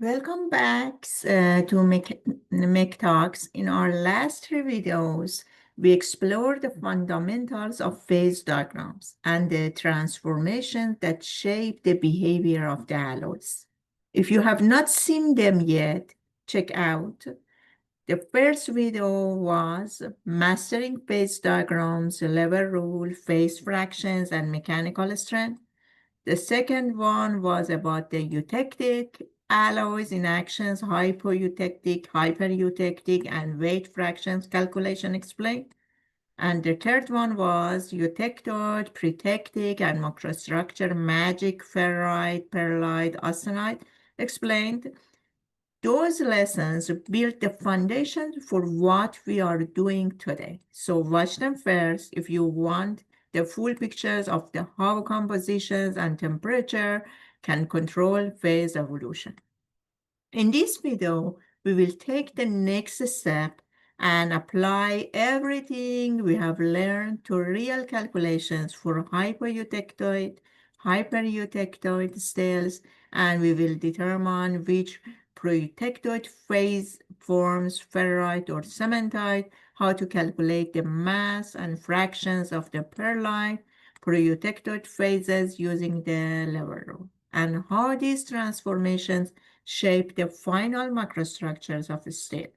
Welcome back to Make Talks. In our last three videos, we explored the fundamentals of phase diagrams and the transformations that shape the behavior of the alloys. If you have not seen them yet, check out. The first video was Mastering Phase Diagrams, Lever Rule, Phase Fractions, and Mechanical Strength. The second one was about the eutectic alloys in actions, hypoeutectic, hypereutectic, and weight fractions calculation explained. And the third one was eutectoid, pretectic, and macrostructure, magic, ferrite, pearlite, austenite explained. Those lessons build the foundation for what we are doing today. So watch them first if you want the full pictures of the how compositions and temperature can control phase evolution. In this video, we will take the next step and apply everything we have learned to real calculations for hypoeutectoid, hypereutectoid steels, and we will determine which proeutectoid phase forms ferrite or cementite, how to calculate the mass and fractions of the pearlite proeutectoid phases using the lever rule, and how these transformations shape the final macrostructures of a state.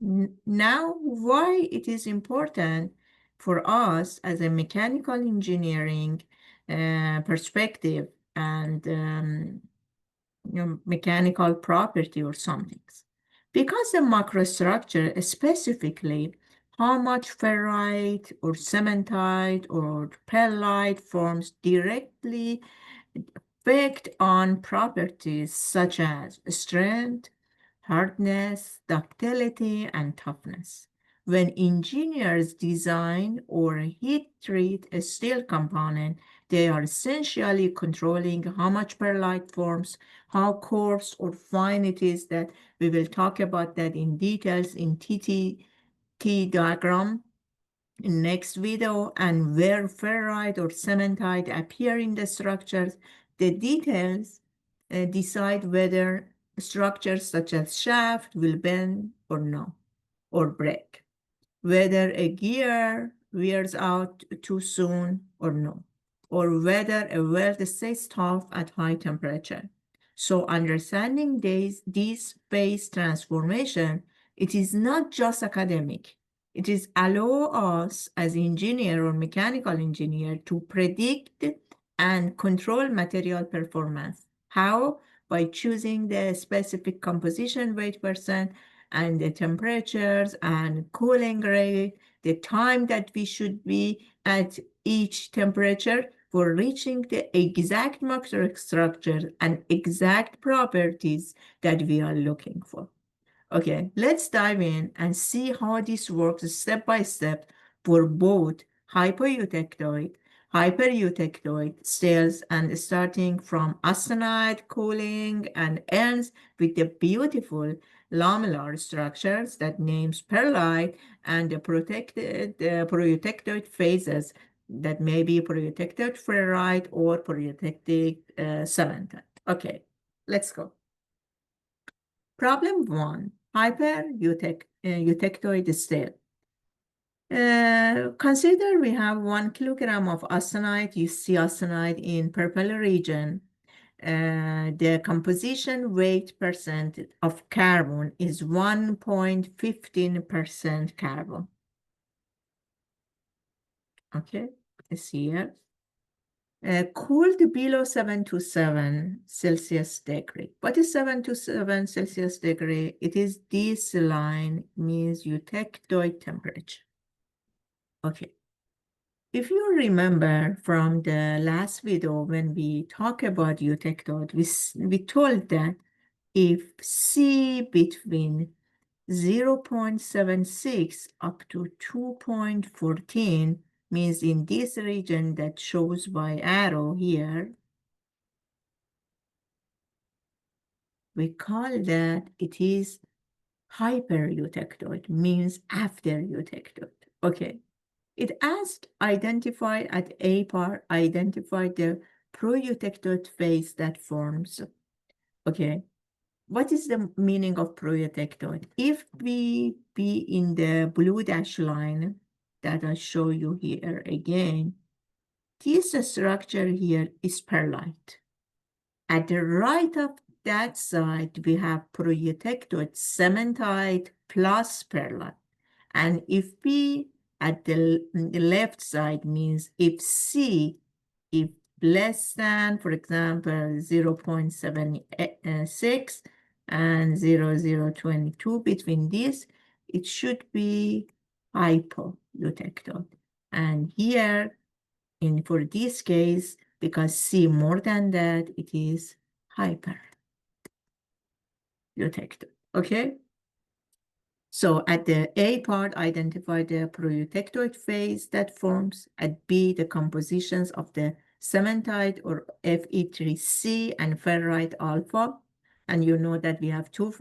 Now, why it is important for us as a mechanical engineering perspective and mechanical property or something. Because the macrostructure, specifically how much ferrite or cementite or pearlite forms directly affect on properties such as strength, hardness, ductility, and toughness. When engineers design or heat treat a steel component, they are essentially controlling how much pearlite forms, how coarse or fine it is. That we will talk about that in details in TT diagram in next video, and where ferrite or cementite appear in the structures. The details decide whether structures such as shaft will bend or no, or break, whether a gear wears out too soon or no, or whether a weld stays tough at high temperature. So understanding these phase transformation, it is not just academic. It is allow us as engineer or mechanical engineer to predict and control material performance. How? By choosing the specific composition weight percent and the temperatures and cooling rate, the time that we should be at each temperature for reaching the exact macrostructure and exact properties that we are looking for. Okay, let's dive in and see how this works step by step for both hypoeutectoid, hypereutectoid steels, and starting from austenite cooling and ends with the beautiful lamellar structures that names pearlite and the proeutectoid phases that may be proeutectoid ferrite or proeutectic cementite. Okay, let's go. Problem 1, hypereutectoid steel. Consider we have 1 kilogram of austenite. You see austenite in purple region. The composition weight percent of carbon is 1.15% carbon. Okay, it's here. Cooled below 727 Celsius degree. What is 727 Celsius degree? It is this line, means eutectoid temperature. Okay. If you remember from the last video when we talk about eutectoid, we told that if C between 0.76 up to 2.14 means in this region that shows by arrow here, we call that it is hypereutectoid, means after eutectoid. Okay. It asked identify at A part, identify the proeutectoid phase that forms. Okay. what is the meaning of proeutectoid? If we be in the blue dash line that I show you here again, this structure here is perlite. At the right of that side, we have proeutectoid cementite plus perlite. And if P at the left side means if C, if less than, for example, 0.76 and 0.022 between these, it should be hypoeutectoid. And here, for this case, because C more than that, it is hypereutectoid, okay? So at the A part, identify the proeutectoid phase that forms. At B, the compositions of the cementite or Fe3C and ferrite alpha. And you know that we have two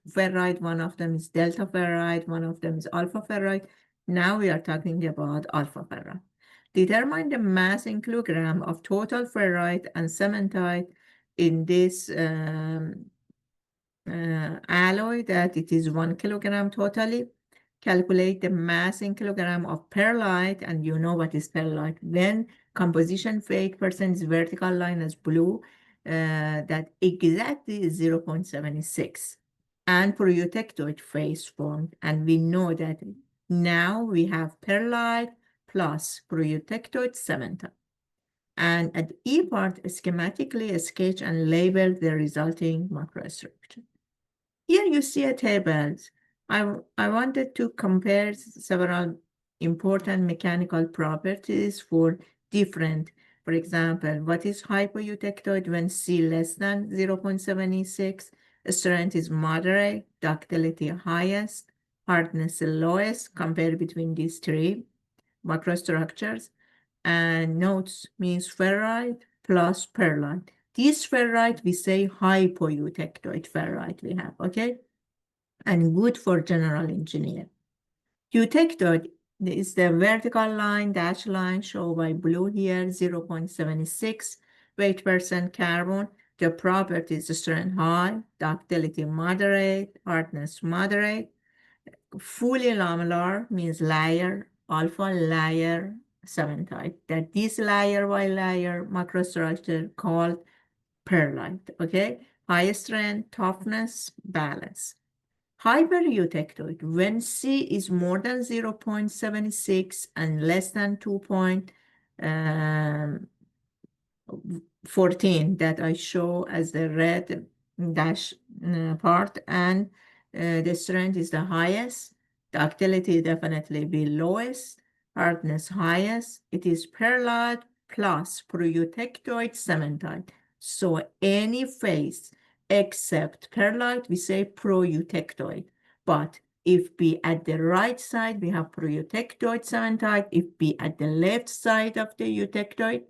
ferrite. One of them is delta ferrite, one of them is alpha ferrite. Now we are talking about alpha ferrite. Determine the mass in kilogram of total ferrite and cementite in this alloy that it is 1 kilogram totally. Calculate the mass in kilogram of perlite, and you know what is perlite. When composition weight percent is vertical line as blue, that exactly is 0.76. And proeutectoid phase formed, and we know that now we have perlite plus proeutectoid cementite. And at E part, schematically sketch and label the resulting macrostructure. Here you see a table. I wanted to compare several important mechanical properties for different, for example, what is hypoeutectoid when C less than 0.76, strength is moderate, ductility highest, hardness lowest, compare between these three macrostructures. And notes means ferrite plus perlite. This ferrite, we say hypoeutectoid ferrite we have, okay? And good for general engineer. Eutectoid is the vertical line, dash line shown by blue here, 0.76 weight percent carbon. The properties strength high, ductility moderate, hardness moderate. Fully lamellar means layer, alpha layer cementite. That this layer by layer macrostructure called perlite, okay? High strength, toughness, balance. Hypereutectoid, when C is more than 0.76 and less than 2.14 that I show as the red dash part, and the strength is the highest, ductility definitely be lowest, hardness highest. It is perlite plus proeutectoid cementite. So any phase except perlite, we say proeutectoid. But if be at the right side, we have proeutectoid cementite. If be at the left side of the eutectoid,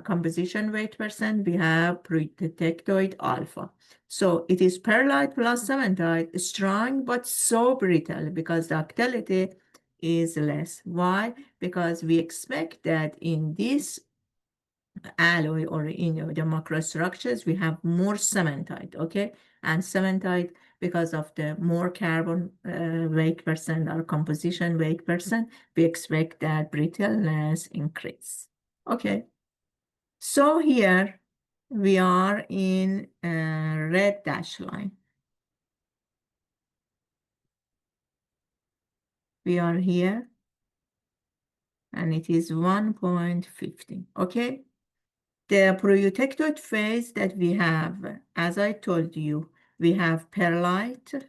composition weight percent, we have proeutectoid alpha. So it is perlite plus cementite, strong but so brittle because ductility is less. Why? Because we expect that in this alloy or in the macrostructures, we have more cementite, okay? And cementite, because of the more carbon weight percent or composition weight percent, we expect that brittleness increase. Okay, so here we are in red dash line. We are here, and it is 1.15, okay? The proeutectoid phase that we have, as I told you, we have perlite,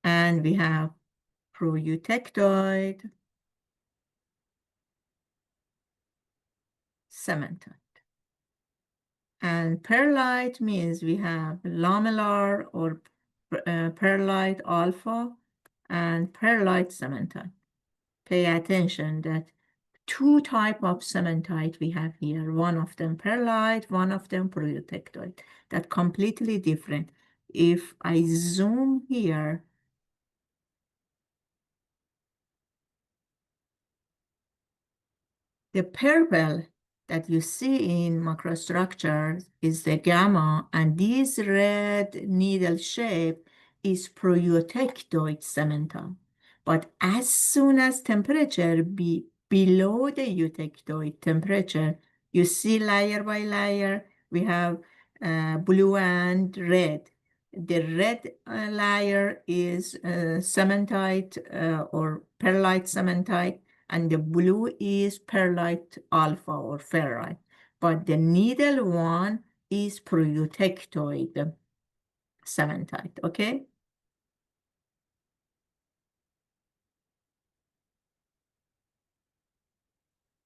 and we have proeutectoid cementite. And perlite means we have lamellar or perlite alpha and perlite cementite. Pay attention that two type of cementite we have here. One of them perlite, one of them proeutectoid. That completely different. If I zoom here, the purple that you see in macrostructure is the gamma, and this red needle shape is proeutectoid cementoid. But as soon as temperature be below the eutectoid temperature, you see layer by layer, we have blue and red. The red layer is cementite or perlite cementite, and the blue is perlite alpha or ferrite. But the needle one is proeutectoid cementite, okay?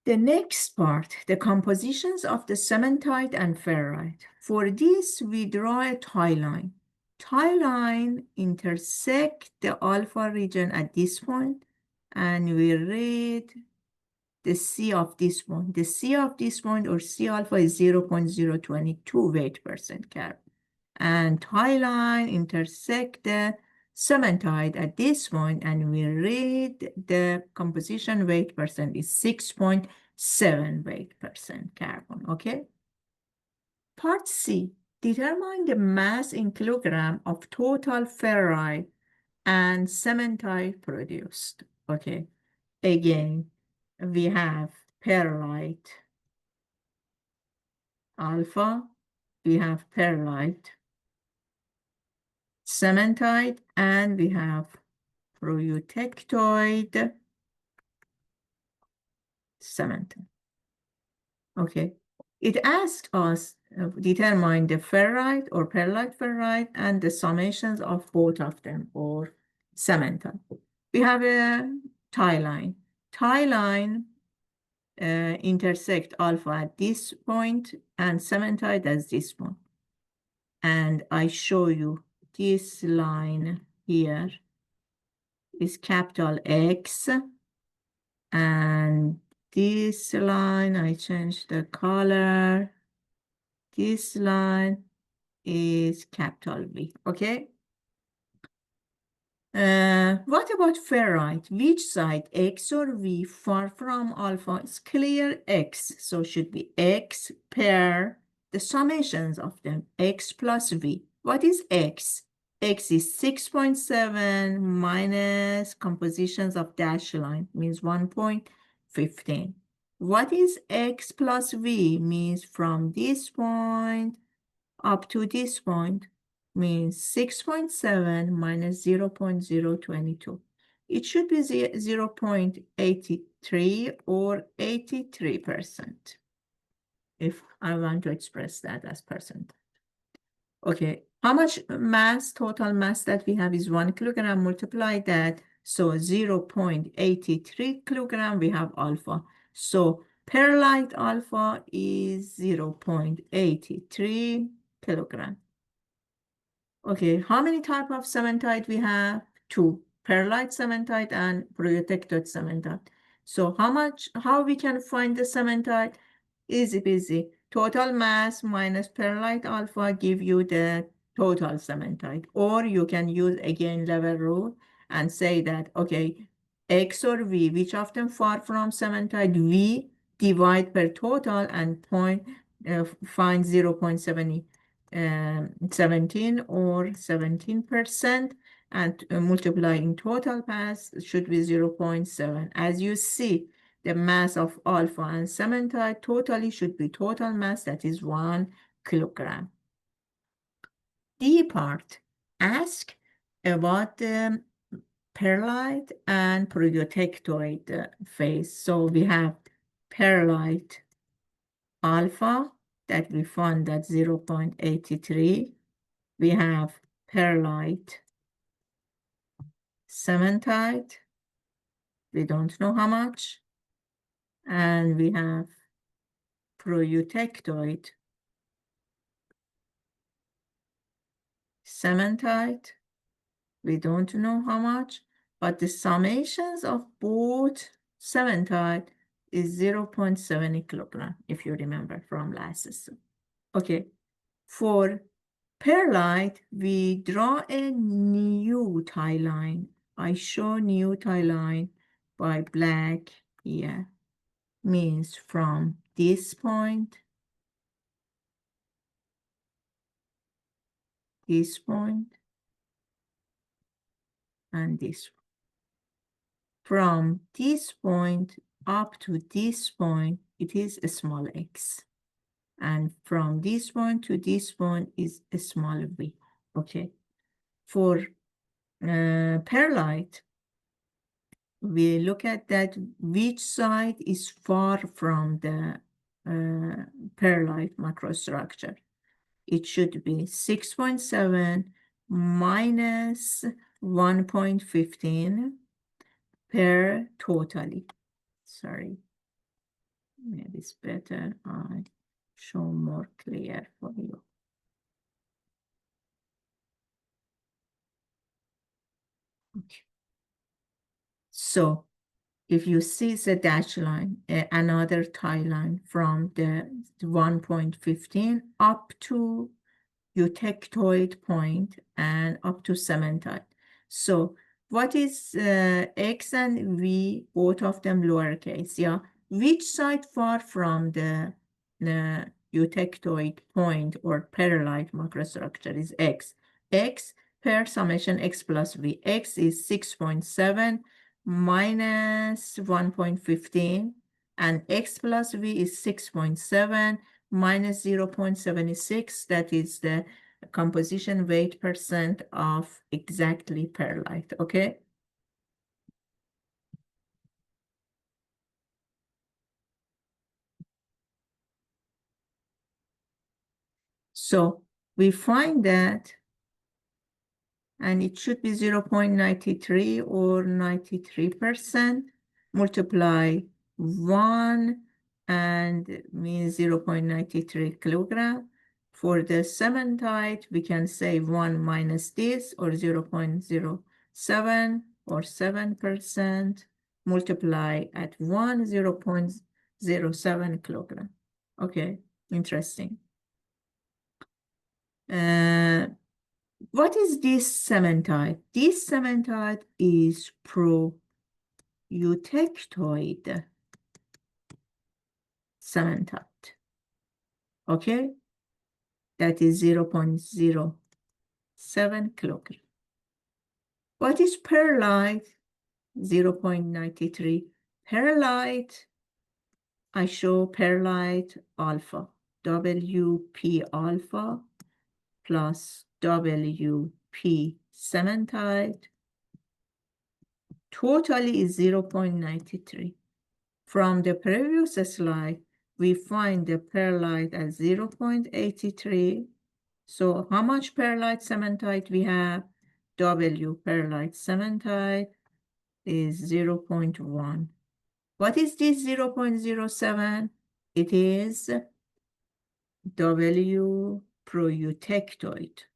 The next part, the compositions of the cementite and ferrite. For this, we draw a tie line. Tie line intersect the alpha region at this point, and we read the C of this point. The C of this point, or C alpha, is 0.022 weight percent carbon. And tie line intersect the cementite at this point, and we read the composition weight percent is 6.7 weight percent carbon, okay? Part C, determine the mass in kilogram of total ferrite and cementite produced, okay? Again, we have perlite alpha, we have perlite cementite, and we have proeutectoid cementite. Okay, it asks us determine the ferrite or perlite ferrite and the summations of both of them, or cementite. We have a tie line. Tie line intersect alpha at this point and cementite at this point. And I show you this line here is capital X, and this line, I changed the color. This line is capital V, okay? What about ferrite? Which side, X or V, far from alpha? It's clear X, so should be X per the summations of them, X plus V. What is X? X is 6.7 minus compositions of dash line, means 1.15. What is X plus V? Means from this point up to this point, means 6.7 minus 0.022. It should be 0.83 or 83%, if I want to express that as percent. Okay, how much mass, total mass that we have is 1 kilogram, multiply that, so 0.83 kilogram, we have alpha. So perlite alpha is 0.83 kilogram. Okay, how many type of cementite we have? 2, perlite cementite and proeutectoid cementite. So how we can find the cementite? Easy peasy. Total mass minus perlite alpha give you the total cementite. Or you can use again level rule and say that, okay, X or V, which of them far from cementite? V divide per total and find 0.17 or 17%, and multiply in total mass should be 0.7. As you see, the mass of alpha and cementite totally should be total mass, that is 1 kilogram. D part, ask about the perlite and proeutectoid phase. So we have perlite alpha that we found at 0.83. We have perlite cementite, we don't know how much, and we have proeutectoid cementite, we don't know how much, but the summations of both cementite is 0.7 kilogram, if you remember from last lesson. Okay, for perlite, we draw a new tie line. I show new tie line by black here. means from this point, this point, and this one. From this point up to this point, it is a small x. And from this point to this point is a small v. Okay. For perlite, we look at that which side is far from the perlite macrostructure. It should be 6.7 minus 1.15 per totally. Sorry, maybe it's better I show more clear for you. Okay. So if you see the dash line, another tie line from the 1.15 up to eutectoid point and up to cementite. So what is x and v, both of them lowercase, yeah? Which side far from the eutectoid point or perlite macrostructure is x? X per summation x plus v. X is 6.7 minus 1.15 and x plus v is 6.7 minus 0.76. That is the composition weight percent of exactly perlite. Okay. So we find that, and it should be 0.93 or 93%, multiply 1 and means 0.93 kilogram. For the cementite, we can say 1 minus this or 0.07 or 7%, multiply at 1, 0.07 kilogram. Okay, interesting. What is this cementite? This cementite is pro-eutectoid cementite. Okay? That is 0.07 kilogram. What is perlite? 0.93. Perlite, I show perlite alpha. WP alpha plus WP cementite totally is 0.93. From the previous slide, we find the perlite as 0.83. So how much perlite cementite we have? W perlite cementite is 0.1. What is this 0.07? It is W pro-eutectoid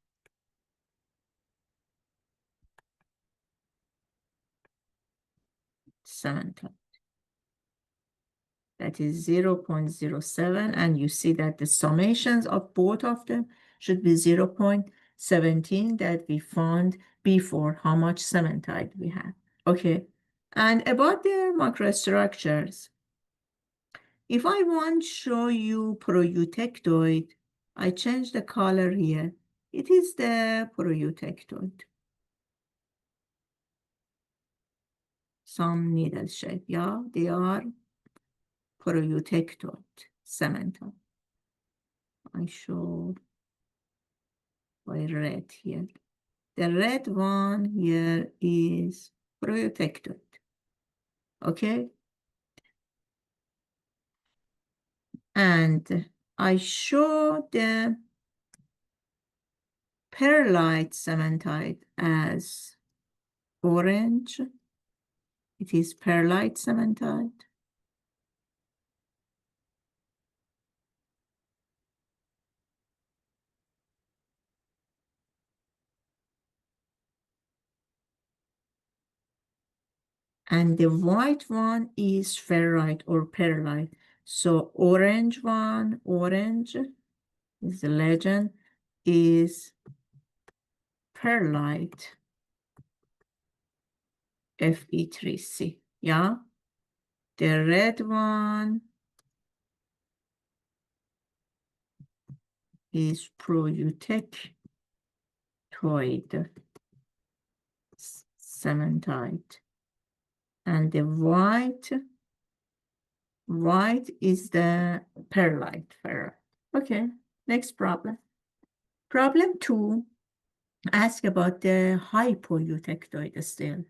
cementite. That is 0.07, and you see that the summations of both of them should be 0.17 that we found before, how much cementite we have. Okay, and about the macrostructures, if I want to show you pro-eutectoid, I change the color here. It is the pro-eutectoid. Some needle shape, yeah, they are pro-eutectoid cementite. I show by red here. The red one here is pro-eutectoid. Okay? And I show the perlite cementite as orange. It is perlite cementite. And the white one is ferrite or perlite. So orange one, orange is the legend, is perlite Fe3C, yeah? The red one is proeutectoid cementite. And the white is the perlite ferrite. Okay, next problem. Problem 2, ask about the hypoeutectoid still.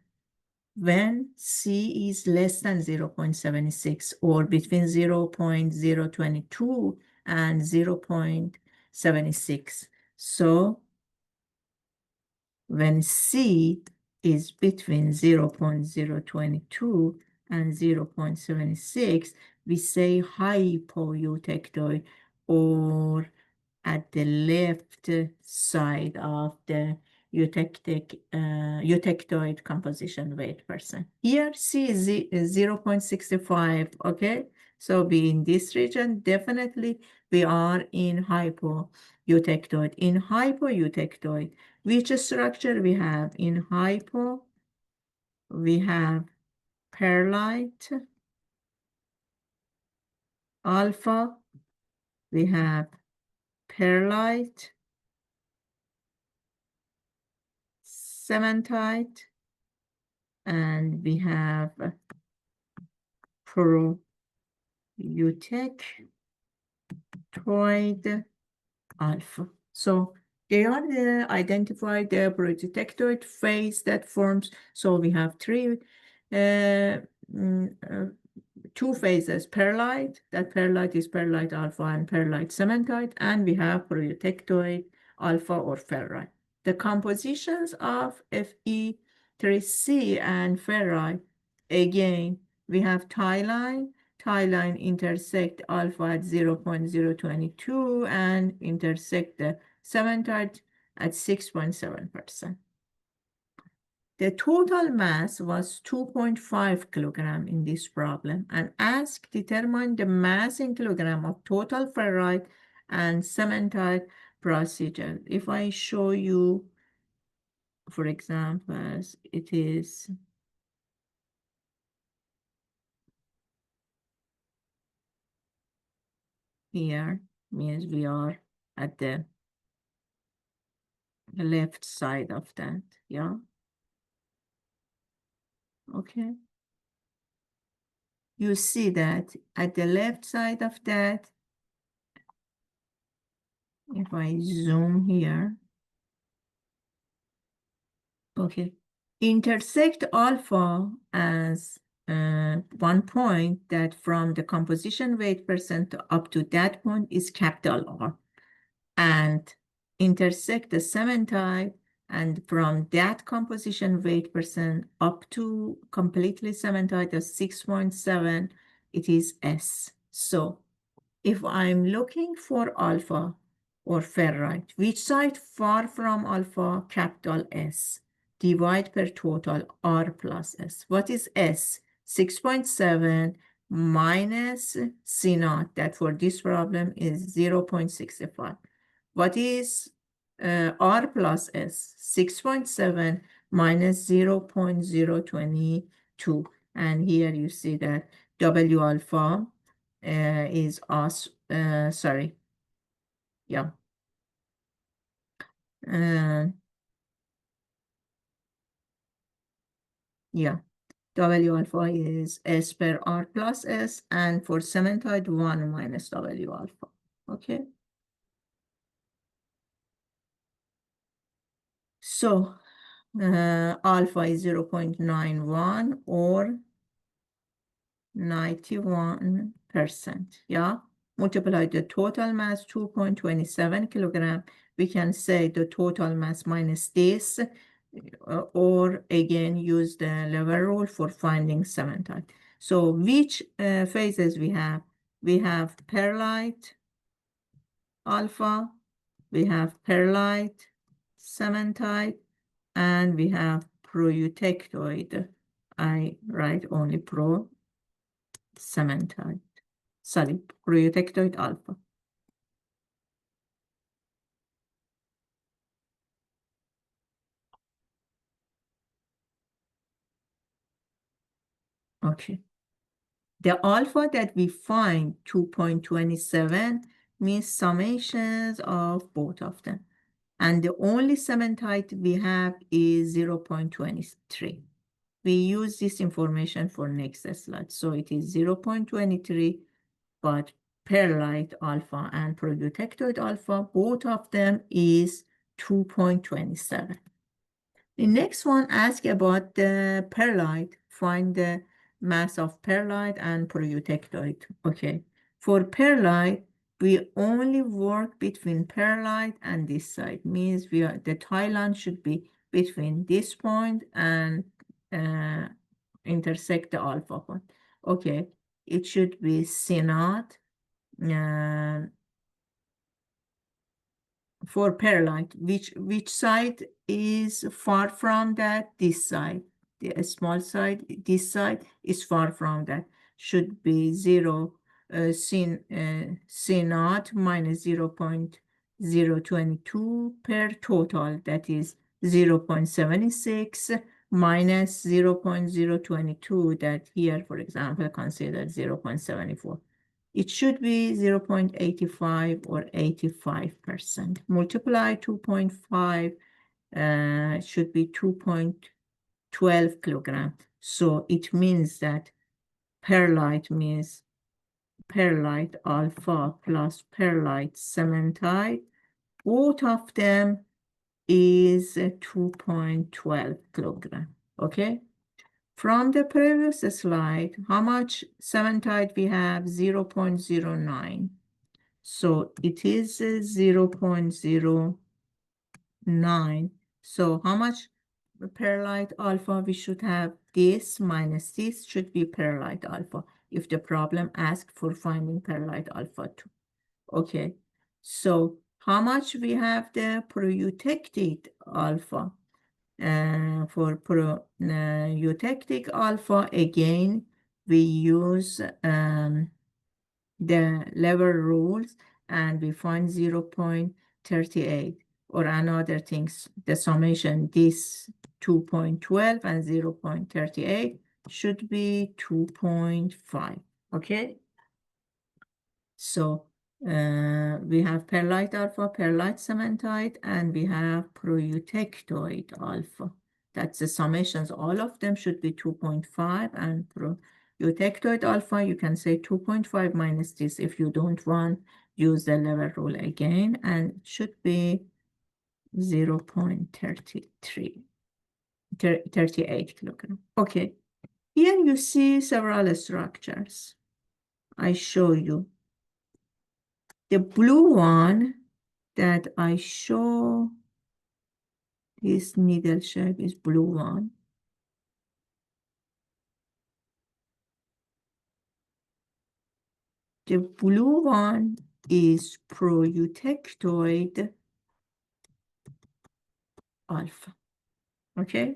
When C is less than 0.76 or between 0.022 and 0.76. So when C is between 0.022 and 0.76, we say hypoeutectoid, or at the left side of the eutectoid composition weight percent. Here C is 0.65, okay? So be in this region, definitely we are in hypoeutectoid. In hypoeutectoid, which structure we have? In hypo, we have perlite, alpha, we have perlite, cementite, and we have proeutectoid alpha. So they are identified the proeutectoid phase that forms. So we have two phases, perlite, that perlite is perlite alpha and perlite cementite, and we have proeutectoid alpha or ferrite. The compositions of Fe3C and ferrite, again, we have tieline. Tieline intersect alpha at 0.022 and intersect the cementite at 6.7%. The total mass was 2.5 kilogram in this problem, and ask determine the mass in kilogram of total ferrite and cementite procedure. If I show you, for example, it is here, means we are at the left side of that, yeah? Okay. You see that at the left side of that, if I zoom here, okay, intersect alpha as one point that from the composition weight percent up to that point is capital R, and intersect the cementite, and from that composition weight percent up to completely cementite of 6.7, it is S. So if I'm looking for alpha or ferrite, which side far from alpha? Capital S. Divide per total R plus S. What is S? 6.7 minus C naught, that for this problem is 0.65. What is R plus S? 6.7 minus 0.022. And here you see that W alpha is us, sorry, yeah. Yeah, W alpha is S per R plus S, and for cementite, 1 minus W alpha, okay? So, alpha is 0.91 or 91%, yeah? Multiply the total mass, 2.27 kilogram. We can say the total mass minus this, or again, use the lever rule for finding cementite. So which phases we have? We have perlite alpha, we have perlite cementite, and we have proeutectoid. I write only cementite, sorry, proeutectoid alpha. Okay. The alpha that we find 2.27 means summations of both of them. And the only cementite we have is 0.23. We use this information for next slide. So it is 0.23, but perlite alpha and proeutectoid alpha, both of them is 2.27. The next one asks about the perlite. Find the mass of perlite and proeutectoid. Okay. For perlite, we only work between perlite and this side. Means the tie line should be between this point and intersect the alpha point. Okay. It should be C naught. For perlite, which side is far from that? This side. The small side, this side is far from that. Should be 0, C naught minus 0.022 per total. That is 0.76 minus 0.022. That here, for example, consider 0.74. It should be 0.85 or 85%. Multiply 2.5 should be 2.12 kilogram. So it means that perlite means perlite alpha plus perlite cementite. Both of them is 2.12 kilogram. Okay. From the previous slide, how much cementite we have? 0.09. So it is 0.09. So how much perlite alpha we should have? This minus this should be perlite alpha if the problem asks for finding perlite alpha 2. Okay. So how much we have the proeutectic alpha? For proeutectic alpha, again, we use the lever rules and we find 0.38 or another things, the summation, this 2.12 and 0.38 should be 2.5, okay? So we have perlite alpha, perlite cementite, and we have proeutectoid alpha. That's the summations. All of them should be 2.5, and proeutectoid alpha, you can say 2.5 minus this. If you don't want, use the lever rule again, and it should be 0.33, 38 kilogram. Okay, here you see several structures. I show you. The blue one that I show, this needle shape is blue one. The blue one is proeutectoid alpha, okay?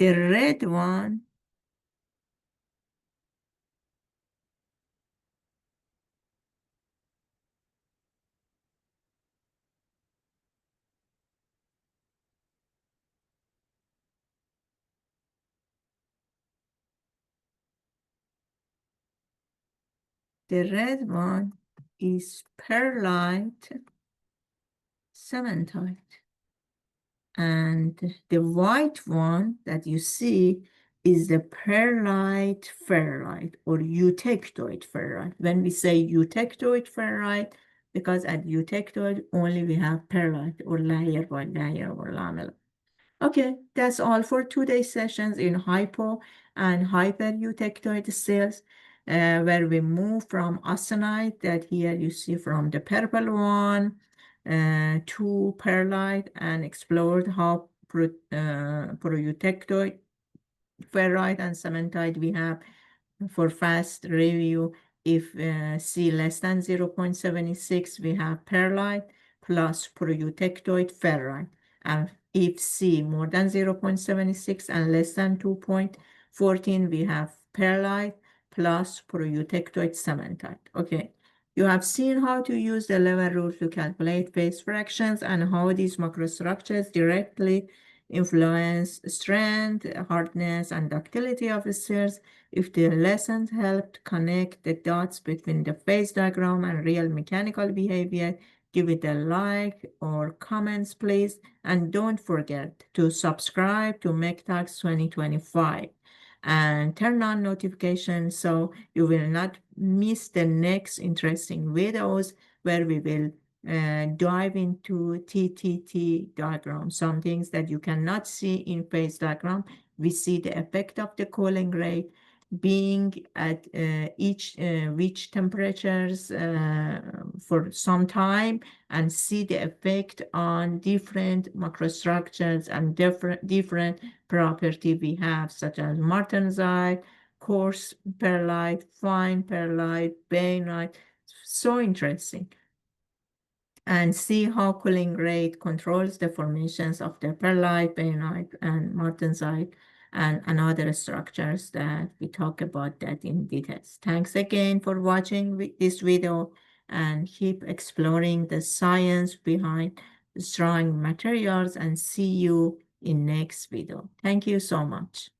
The red one is perlite cementite. And the white one that you see is the perlite ferrite or eutectoid ferrite. When we say eutectoid ferrite, because at eutectoid only we have perlite or layer by layer or lamella. Okay, that's all for today's sessions in hypo and hypereutectoid cells, where we move from austenite that here you see from the purple one to perlite and explored how proeutectoid ferrite and cementite we have. For fast review, if C less than 0.76, we have perlite plus proeutectoid ferrite. And if C more than 0.76 and less than 2.14, we have perlite plus proeutectoid cementite. Okay, You have seen how to use the lever rule to calculate phase fractions and how these macrostructures directly influence strength, hardness, and ductility of the cells. If the lesson helped connect the dots between the phase diagram and real mechanical behavior, give it a like or comments, please. And don't forget to subscribe to MECTAX 2025 and turn on notifications so you will not miss the next interesting videos where we will dive into TTT diagram. Some things that you cannot see in phase diagram. We see the effect of the cooling rate being at each which temperatures for some time, and see the effect on different macrostructures and different property we have, such as martensite, coarse perlite, fine perlite, bainite. So interesting. And see how cooling rate controls the formations of the perlite, bainite, and martensite, and other structures that we talk about that in details. Thanks again for watching this video, and keep exploring the science behind destroying materials, and see you in next video. Thank you so much.